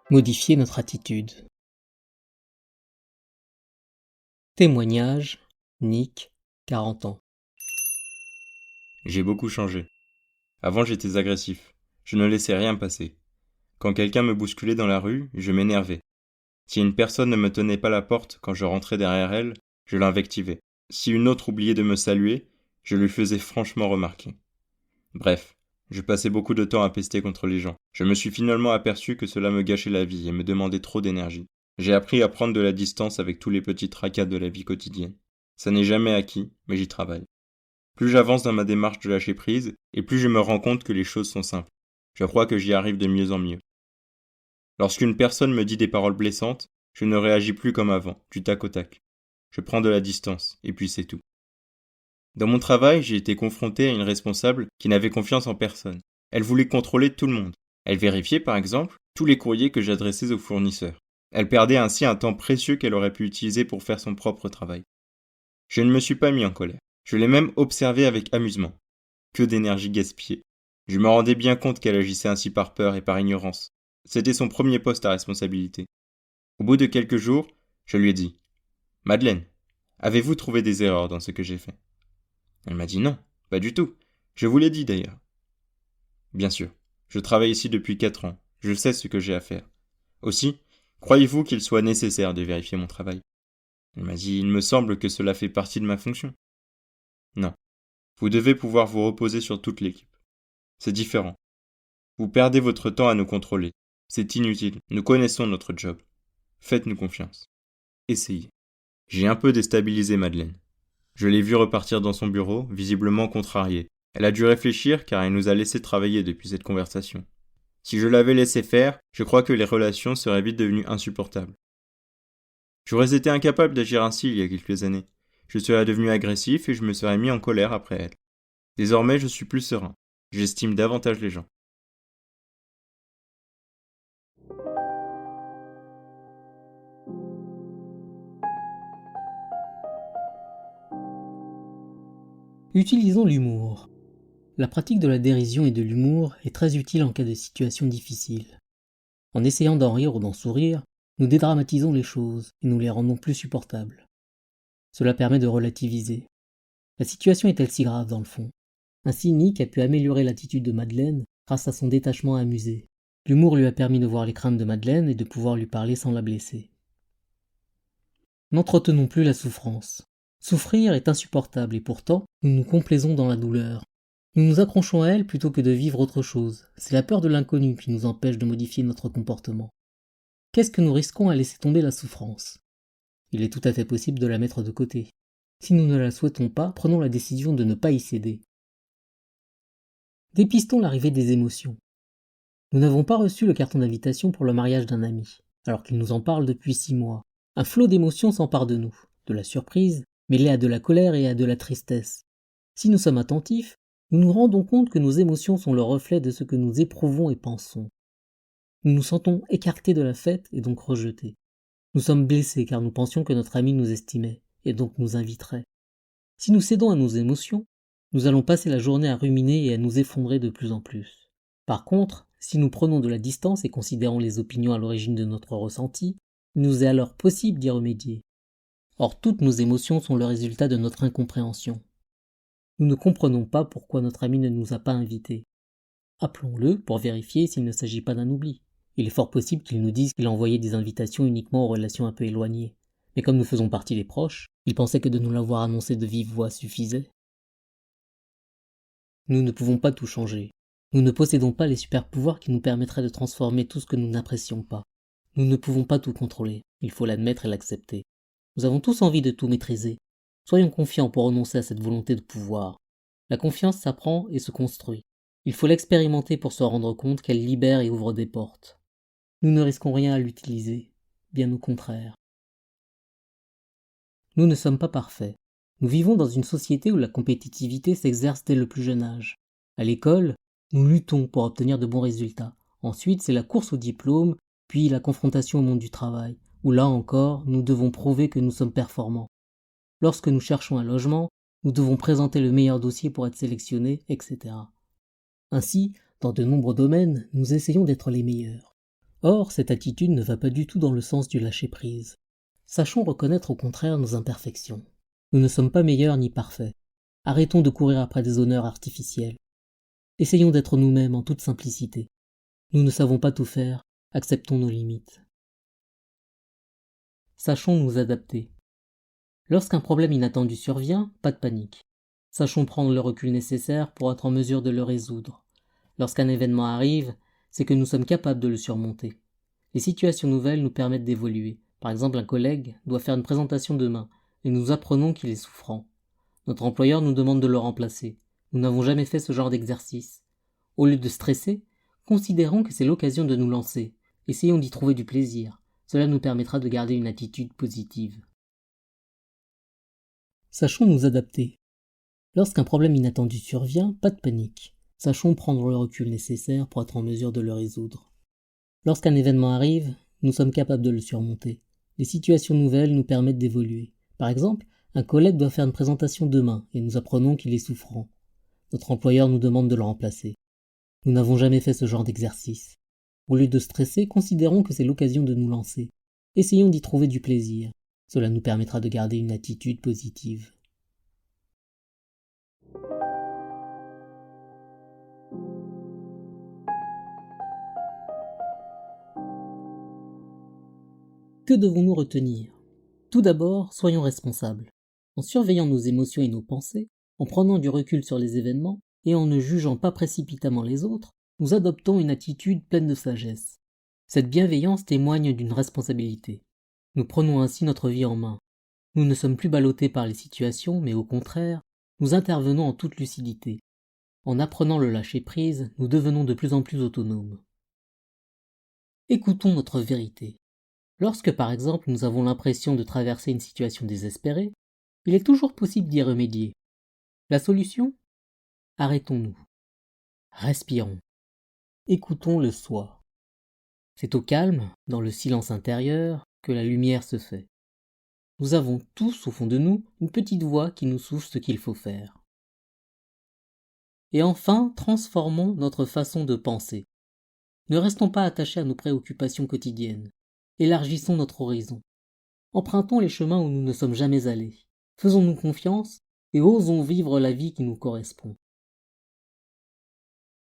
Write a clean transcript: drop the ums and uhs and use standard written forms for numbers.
Modifier notre attitude. Témoignage, Nick, 40 ans. J'ai beaucoup changé. Avant, j'étais agressif. Je ne laissais rien passer. Quand quelqu'un me bousculait dans la rue, je m'énervais. Si une personne ne me tenait pas la porte quand je rentrais derrière elle, je l'invectivais. Si une autre oubliait de me saluer, je lui faisais franchement remarquer. Bref, je passais beaucoup de temps à pester contre les gens. Je me suis finalement aperçu que cela me gâchait la vie et me demandait trop d'énergie. J'ai appris à prendre de la distance avec tous les petits tracas de la vie quotidienne. Ça n'est jamais acquis, mais j'y travaille. Plus j'avance dans ma démarche de lâcher prise, et plus je me rends compte que les choses sont simples. Je crois que j'y arrive de mieux en mieux. Lorsqu'une personne me dit des paroles blessantes, je ne réagis plus comme avant, du tac au tac. Je prends de la distance, et puis c'est tout. Dans mon travail, j'ai été confronté à une responsable qui n'avait confiance en personne. Elle voulait contrôler tout le monde. Elle vérifiait, par exemple, tous les courriers que j'adressais aux fournisseurs. Elle perdait ainsi un temps précieux qu'elle aurait pu utiliser pour faire son propre travail. Je ne me suis pas mis en colère. Je l'ai même observé avec amusement. Que d'énergie gaspillée. Je me rendais bien compte qu'elle agissait ainsi par peur et par ignorance. C'était son premier poste à responsabilité. Au bout de quelques jours, je lui ai dit « Madeleine, avez-vous trouvé des erreurs dans ce que j'ai fait ?» Elle m'a dit « Non, pas du tout. Je vous l'ai dit d'ailleurs. » Bien sûr, je travaille ici depuis 4 ans. Je sais ce que j'ai à faire. Aussi, croyez-vous qu'il soit nécessaire de vérifier mon travail ? Elle m'a dit « Il me semble que cela fait partie de ma fonction. » Non. Vous devez pouvoir vous reposer sur toute l'équipe. C'est différent. Vous perdez votre temps à nous contrôler. C'est inutile. Nous connaissons notre job. Faites-nous confiance. Essayez. J'ai un peu déstabilisé Madeleine. Je l'ai vue repartir dans son bureau, visiblement contrariée. Elle a dû réfléchir car elle nous a laissé travailler depuis cette conversation. Si je l'avais laissé faire, je crois que les relations seraient vite devenues insupportables. J'aurais été incapable d'agir ainsi il y a quelques années. Je serais devenu agressif et je me serais mis en colère après elle. Désormais, je suis plus serein. J'estime davantage les gens. Utilisons l'humour. La pratique de la dérision et de l'humour est très utile en cas de situation difficile. En essayant d'en rire ou d'en sourire, nous dédramatisons les choses et nous les rendons plus supportables. Cela permet de relativiser. La situation est-elle si grave dans le fond ? Ainsi, Nick a pu améliorer l'attitude de Madeleine grâce à son détachement amusé. L'humour lui a permis de voir les craintes de Madeleine et de pouvoir lui parler sans la blesser. N'entretenons plus la souffrance. Souffrir est insupportable et pourtant, nous nous complaisons dans la douleur. Nous nous accrochons à elle plutôt que de vivre autre chose. C'est la peur de l'inconnu qui nous empêche de modifier notre comportement. Qu'est-ce que nous risquons à laisser tomber la souffrance ? Il est tout à fait possible de la mettre de côté. Si nous ne la souhaitons pas, prenons la décision de ne pas y céder. Dépistons l'arrivée des émotions. Nous n'avons pas reçu le carton d'invitation pour le mariage d'un ami, alors qu'il nous en parle depuis 6 mois. Un flot d'émotions s'empare de nous, de la surprise, mêlée à de la colère et à de la tristesse. Si nous sommes attentifs, nous nous rendons compte que nos émotions sont le reflet de ce que nous éprouvons et pensons. Nous nous sentons écartés de la fête et donc rejetés. Nous sommes blessés car nous pensions que notre ami nous estimait et donc nous inviterait. Si nous cédons à nos émotions, nous allons passer la journée à ruminer et à nous effondrer de plus en plus. Par contre, si nous prenons de la distance et considérons les opinions à l'origine de notre ressenti, il nous est alors possible d'y remédier. Or, toutes nos émotions sont le résultat de notre incompréhension. Nous ne comprenons pas pourquoi notre ami ne nous a pas invités. Appelons-le pour vérifier s'il ne s'agit pas d'un oubli. Il est fort possible qu'il nous dise qu'il a envoyé des invitations uniquement aux relations un peu éloignées. Mais comme nous faisons partie des proches, il pensait que de nous l'avoir annoncé de vive voix suffisait. Nous ne pouvons pas tout changer. Nous ne possédons pas les super-pouvoirs qui nous permettraient de transformer tout ce que nous n'apprécions pas. Nous ne pouvons pas tout contrôler, il faut l'admettre et l'accepter. Nous avons tous envie de tout maîtriser. Soyons confiants pour renoncer à cette volonté de pouvoir. La confiance s'apprend et se construit. Il faut l'expérimenter pour se rendre compte qu'elle libère et ouvre des portes. Nous ne risquons rien à l'utiliser, bien au contraire. Nous ne sommes pas parfaits. Nous vivons dans une société où la compétitivité s'exerce dès le plus jeune âge. À l'école, nous luttons pour obtenir de bons résultats. Ensuite, c'est la course au diplôme, puis la confrontation au monde du travail, où là encore, nous devons prouver que nous sommes performants. Lorsque nous cherchons un logement, nous devons présenter le meilleur dossier pour être sélectionnés, etc. Ainsi, dans de nombreux domaines, nous essayons d'être les meilleurs. Or, cette attitude ne va pas du tout dans le sens du lâcher-prise. Sachons reconnaître au contraire nos imperfections. Nous ne sommes pas meilleurs ni parfaits. Arrêtons de courir après des honneurs artificiels. Essayons d'être nous-mêmes en toute simplicité. Nous ne savons pas tout faire, acceptons nos limites. Sachons nous adapter. Lorsqu'un problème inattendu survient, pas de panique. Sachons prendre le recul nécessaire pour être en mesure de le résoudre. Lorsqu'un événement arrive, c'est que nous sommes capables de le surmonter. Les situations nouvelles nous permettent d'évoluer. Par exemple, un collègue doit faire une présentation demain, et nous apprenons qu'il est souffrant. Notre employeur nous demande de le remplacer. Nous n'avons jamais fait ce genre d'exercice. Au lieu de stresser, considérons que c'est l'occasion de nous lancer. Essayons d'y trouver du plaisir. Cela nous permettra de garder une attitude positive. Sachons nous adapter. Lorsqu'un problème inattendu survient, pas de panique. Sachons prendre le recul nécessaire pour être en mesure de le résoudre. Lorsqu'un événement arrive, nous sommes capables de le surmonter. Les situations nouvelles nous permettent d'évoluer. Par exemple, un collègue doit faire une présentation demain et nous apprenons qu'il est souffrant. Notre employeur nous demande de le remplacer. Nous n'avons jamais fait ce genre d'exercice. Au lieu de stresser, considérons que c'est l'occasion de nous lancer. Essayons d'y trouver du plaisir. Cela nous permettra de garder une attitude positive. Que devons-nous retenir ? Tout d'abord, soyons responsables. En surveillant nos émotions et nos pensées, en prenant du recul sur les événements et en ne jugeant pas précipitamment les autres, nous adoptons une attitude pleine de sagesse. Cette bienveillance témoigne d'une responsabilité. Nous prenons ainsi notre vie en main. Nous ne sommes plus ballottés par les situations, mais au contraire, nous intervenons en toute lucidité. En apprenant le lâcher-prise, nous devenons de plus en plus autonomes. Écoutons notre vérité. Lorsque par exemple nous avons l'impression de traverser une situation désespérée, il est toujours possible d'y remédier. La solution ? Arrêtons-nous. Respirons. Écoutons le soi. C'est au calme, dans le silence intérieur, que la lumière se fait. Nous avons tous au fond de nous une petite voix qui nous souffle ce qu'il faut faire. Et enfin, transformons notre façon de penser. Ne restons pas attachés à nos préoccupations quotidiennes. Élargissons notre horizon. Empruntons les chemins où nous ne sommes jamais allés. Faisons-nous confiance et osons vivre la vie qui nous correspond.